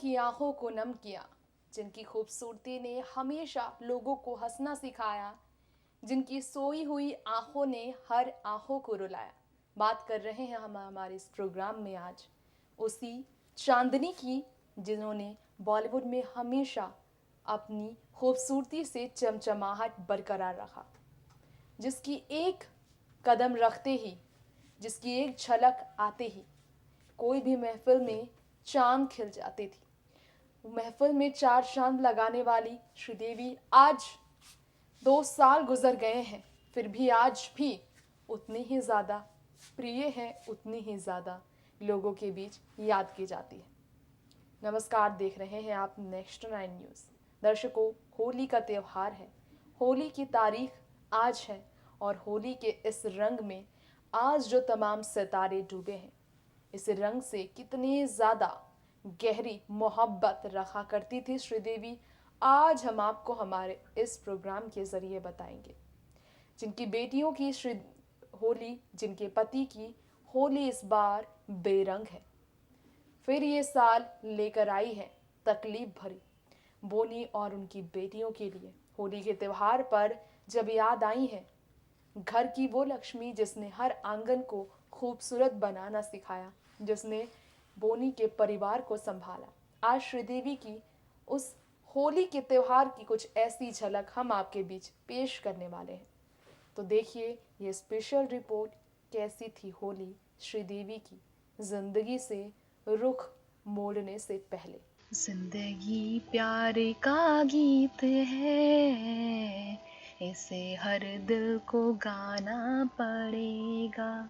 की आंखों को नम किया, जिनकी खूबसूरती ने हमेशा लोगों को हंसना सिखाया, जिनकी सोई हुई आंखों ने हर आंखों को रुलाया। बात कर रहे हैं हम हमारे इस प्रोग्राम में आज उसी चांदनी की, जिन्होंने बॉलीवुड में हमेशा अपनी खूबसूरती से चमचमाहट बरकरार रखा, जिसकी एक कदम रखते ही, जिसकी एक झलक आते ही कोई भी महफिल में चांद खिल जाती थी। महफिल में चार चांद लगाने वाली श्रीदेवी आज 2 साल गुजर गए हैं, फिर भी आज भी उतनी ही ज़्यादा प्रिय है, उतनी ही ज़्यादा लोगों के बीच याद की जाती है। नमस्कार, देख रहे हैं आप नेक्स्ट 9 न्यूज़। दर्शकों, होली का त्यौहार है, होली की तारीख आज है और होली के इस रंग में आज जो तमाम सितारे डूबे हैं, इस रंग से कितनी ज़्यादा गहरी मोहब्बत रखा करती थी श्रीदेवी, आज हम आपको हमारे इस प्रोग्राम के ज़रिए बताएंगे। जिनकी बेटियों की होली, जिनके पति की होली इस बार बेरंग है। फिर ये साल लेकर आई है तकलीफ भरी। बोनी और उनकी बेटियों के लिए होली के त्यौहार पर जब याद आई है घर की वो लक्ष्मी, जिसने हर आंगन को खूबसूरत बनाना सिखाया, जिसने बोनी के परिवार को संभाला, आज श्रीदेवी की उस होली के त्यौहार की कुछ ऐसी झलक हम आपके बीच पेश करने वाले हैं। तो देखिए ये स्पेशल रिपोर्ट, कैसी थी होली श्रीदेवी की जिंदगी से रुख मोड़ने से पहले। जिंदगी प्यार का गीत है, इसे हर दिल को गाना पड़ेगा।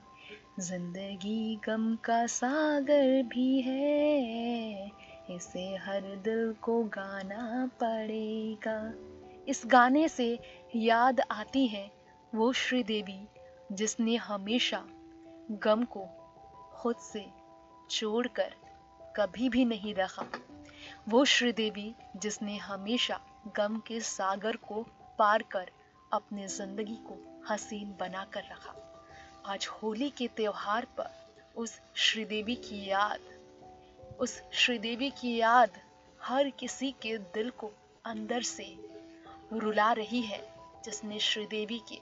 जिंदगी गम का सागर भी है, इसे हर दिल को गाना पड़ेगा। इस गाने से याद आती है वो श्रीदेवी जिसने हमेशा गम को खुद से जोड़कर कभी भी नहीं रखा। वो श्रीदेवी जिसने हमेशा गम के सागर को पार कर अपने जिंदगी को हसीन बनाकर रखा। आज होली के त्योहार पर उस श्रीदेवी की याद हर किसी के दिल को अंदर से रुला रही है, जिसने श्रीदेवी के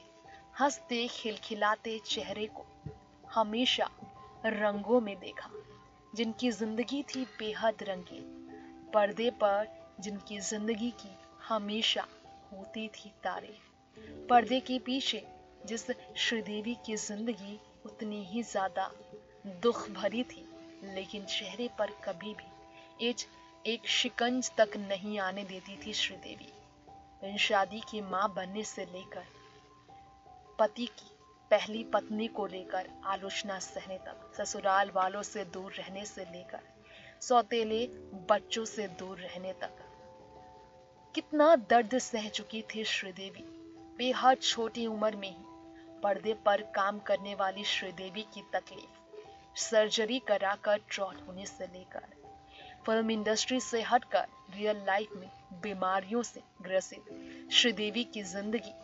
हंसते खिलखिलाते चेहरे को हमेशा रंगों में देखा, जिनकी जिंदगी थी बेहद रंगीन। पर्दे पर जिनकी जिंदगी की हमेशा होती थी तारीफ। पर्दे के पीछे जिस श्रीदेवी की जिंदगी उतनी ही ज्यादा दुख भरी थी, लेकिन चेहरे पर कभी भी एक शिकंज तक नहीं आने देती थी श्रीदेवी। बिन शादी की मां बनने से लेकर पति की पहली पत्नी को लेकर आलोचना सहने तक, ससुराल वालों से दूर रहने से लेकर सौतेले बच्चों से दूर रहने तक, कितना दर्द सह चुकी थी श्रीदेवी। बेहद छोटी उम्र में ही पर्दे पर काम करने वाली श्रीदेवी की तकलीफ, सर्जरी कराकर ट्रॉट होने से लेकर फिल्म इंडस्ट्री से हटकर रियल लाइफ में बीमारियों से ग्रसित श्रीदेवी की जिंदगी,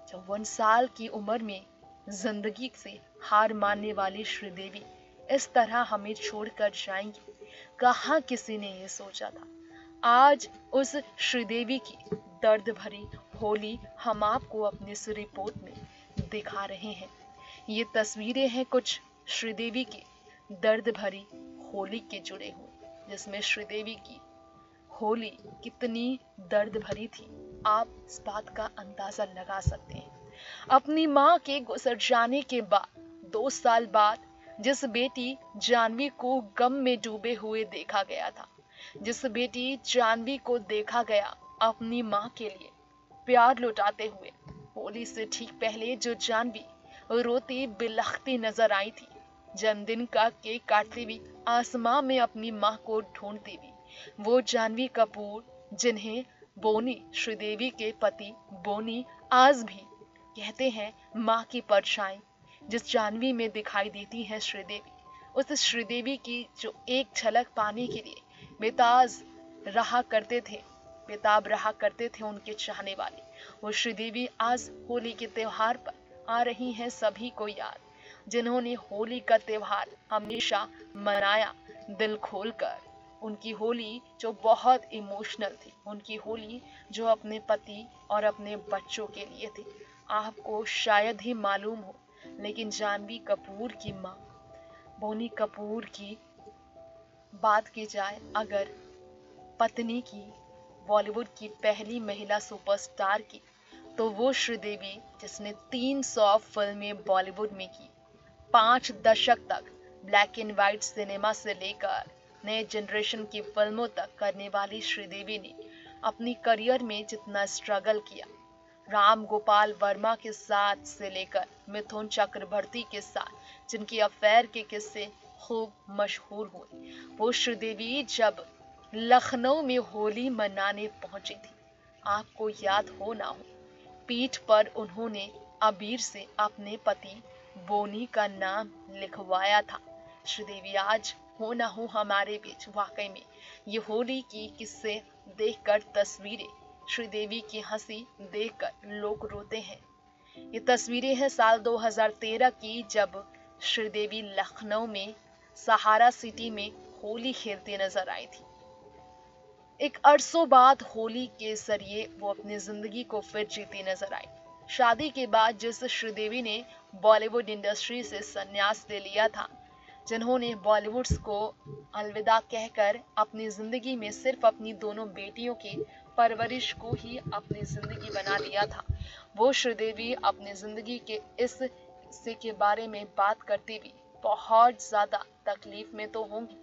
54 साल की उम्र में जिंदगी से हार मानने वाली श्रीदेवी इस तरह हमें छोड़कर जाएंगी, कहाँ किसी ने ये सोचा था। आज उस श्रीदेवी की दर्द भरी होली हम आपको अपने इस रिपोर्ट में दिखा रहे हैं। ये तस्वीरें हैं कुछ श्रीदेवी की दर्द भरी होली के जुड़े हुए, जिसमें श्रीदेवी की होली कितनी दर्द भरी थी, आप इस बात का अंदाजा लगा सकते हैं। अपनी मां के गुजर जाने के बाद 2 साल बाद जिस बेटी जानवी को गम में डूबे हुए देखा गया था, जिस बेटी जानवी को देखा गया अपनी मां के लिए प्यार लुटाते हुए, होली से ठीक पहले जो जानवी रोती बिलखती नजर आई थी, जन्मदिन का केक काटती हुई आसमां में अपनी मां को ढूंढती हुई, वो जानवी कपूर जिन्हें बोनी, श्रीदेवी के पति बोनी आज भी कहते हैं मां की परछाई, जिस जानवी में दिखाई देती है श्रीदेवी, उस श्रीदेवी की जो एक झलक पाने के लिए बेताब रहा करते थे उनके चाहने वाले, वो श्रीदेवी आज होली के त्योहार पर आ रही हैं सभी को याद, जिन्होंने होली का त्योहार हमेशा मनाया दिल खोलकर। उनकी होली जो बहुत इमोशनल थी, उनकी होली जो अपने पति और अपने बच्चों के लिए थी। आपको शायद ही मालूम हो, लेकिन जानवी कपूर की माँ बोनी कपूर की बात की जाए अगर पत्नी की, बॉलीवुड की पहली महिला सुपरस्टार की, तो वो श्रीदेवी, जिसने 300 फिल्में बॉलीवुड में की, 5 दशक तक ब्लैक एंड व्हाइट सिनेमा से लेकर नए जनरेशन की फिल्मों तक करने वाली श्रीदेवी ने अपनी करियर में जितना स्ट्रगल किया, राम गोपाल वर्मा के साथ से लेकर मिथुन चक्रवर्ती के साथ जिनकी अफेयर के किस्से खूब मशहूर हुए, वो श्रीदेवी जब लखनऊ में होली मनाने पहुंची थी, आपको याद हो ना हो, पीठ पर उन्होंने अबीर से अपने पति बोनी का नाम लिखवाया था। श्रीदेवी आज हो ना हो हमारे बीच। वाकई में ये होली की किस्से देखकर, तस्वीरें, श्रीदेवी की हंसी देखकर लोग रोते हैं। ये तस्वीरें हैं साल 2013 की, जब श्रीदेवी लखनऊ में सहारा सिटी में होली खेलते नजर आई थी। एक अरसों बाद होली के जरिए वो अपनी जिंदगी को फिर जीती नजर आई। शादी के बाद जिस श्रीदेवी ने बॉलीवुड इंडस्ट्री से संन्यास ले लिया था, जिन्होंने बॉलीवुड को अलविदा कहकर अपनी जिंदगी में सिर्फ अपनी दोनों बेटियों की परवरिश को ही अपनी जिंदगी बना लिया था, वो श्रीदेवी अपनी जिंदगी के इस हिस्से के बारे में बात करती भी बहुत ज्यादा तकलीफ में तो होंगी।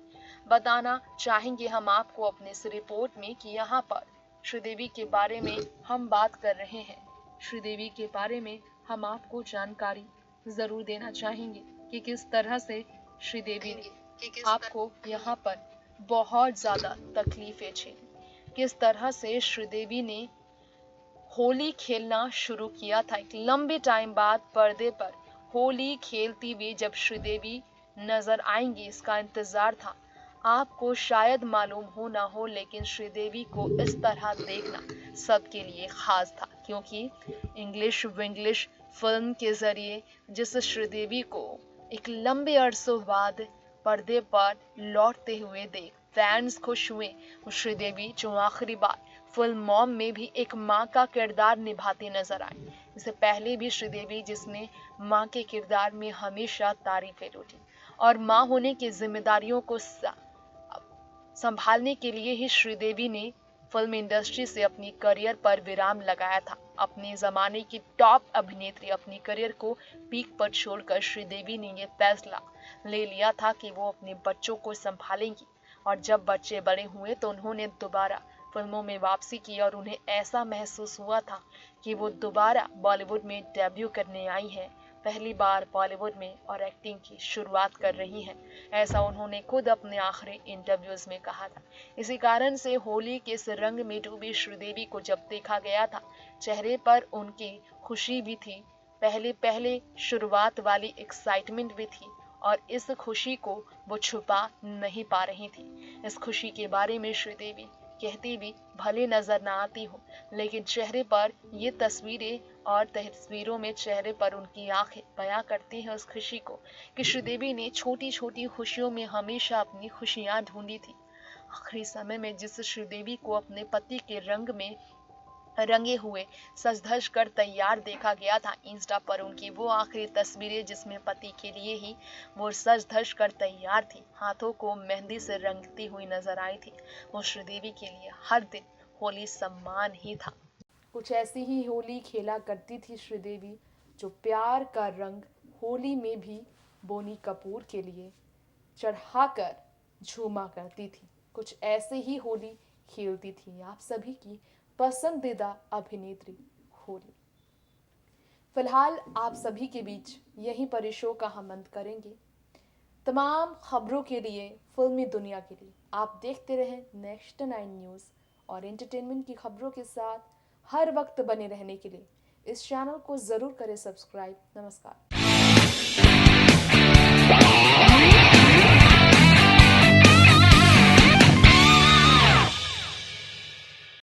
बताना चाहेंगे हम आपको अपने इस रिपोर्ट में कि यहाँ पर श्रीदेवी के बारे में हम बात कर रहे हैं। श्रीदेवी के बारे में हम आपको जानकारी जरूर देना चाहेंगे कि किस तरह से श्रीदेवी ने आपको यहाँ पर बहुत ज्यादा तकलीफें झेली, किस तरह से श्रीदेवी ने होली खेलना शुरू किया था। एक लंबे टाइम बाद पर्दे पर होली खेलती हुई जब श्रीदेवी नजर आएंगी, इसका इंतजार था। आपको शायद मालूम हो ना हो, लेकिन श्रीदेवी को इस तरह देखना सबके लिए खास था, क्योंकि इंग्लिश विंग्लिश फिल्म के जरिए जिस श्रीदेवी को एक लंबे अरसों बाद पर्दे पर लौटते हुए देख फैंस खुश हुए, श्रीदेवी जो आखिरी बार फिल्म मॉम में भी एक माँ का किरदार निभाती नजर आई। इससे पहले भी श्रीदेवी, जिसने माँ के किरदार में हमेशा तारीफें लूटी और माँ होने की जिम्मेदारियों को संभालने के लिए ही श्रीदेवी ने फिल्म इंडस्ट्री से अपनी करियर पर विराम लगाया था। अपने जमाने की टॉप अभिनेत्री अपनी करियर को पीक पर छोड़कर श्रीदेवी ने यह फैसला ले लिया था कि वो अपने बच्चों को संभालेंगी, और जब बच्चे बड़े हुए तो उन्होंने दोबारा फिल्मों में वापसी की और उन्हें ऐसा महसूस हुआ था कि वो दोबारा बॉलीवुड में डेब्यू करने आई हैं, पहली बार बॉलीवुड में और एक्टिंग की शुरुआत कर रही हैं। ऐसा उन्होंने खुद अपने आखिरी इंटरव्यूज में कहा था। इसी कारण से होली के इस रंग में डूबी श्रीदेवी को जब देखा गया था, चेहरे पर उनकी खुशी भी थी, पहले शुरुआत वाली एक्साइटमेंट भी थी, और इस खुशी को वो छुपा नहीं पा रही थी। इस खुशी के बारे में श्रीदेवी कहती भी भले नजर ना आती हो, लेकिन चेहरे पर ये तस्वीरें और तस्वीरों में चेहरे पर उनकी आंखें बयां करती हैं उस खुशी को कि श्रीदेवी ने छोटी छोटी खुशियों में हमेशा अपनी खुशियां ढूंढी थी। आखिरी समय में जिस श्रीदेवी को अपने पति के रंग में रंगे हुए सज धज कर तैयार देखा गया था, इंस्टा पर उनकी वो आखिरी तस्वीरें जिसमें पति के लिए ही वो सज धज कर तैयार थी, हाथों को मेहंदी से रंगती हुई नजर आई थी, वो श्रीदेवी के लिए हर दिन होली सम्मान ही था। कुछ ऐसी ही होली खेला करती थी श्रीदेवी, जो प्यार का रंग होली में भी बोनी कपूर के लिए चढ़ाकर झूमा करती थी। कुछ ऐसे ही होली खेलती थी आप सभी की पसंदीदा अभिनेत्री होली। फिलहाल आप सभी के बीच यहीं पर इस शो का हम अंत करेंगे। तमाम खबरों के लिए, फिल्मी दुनिया के लिए आप देखते रहें नेक्स्ट 9 न्यूज़, और एंटरटेनमेंट की खबरों के साथ हर वक्त बने रहने के लिए इस चैनल को ज़रूर करें सब्सक्राइब। नमस्कार।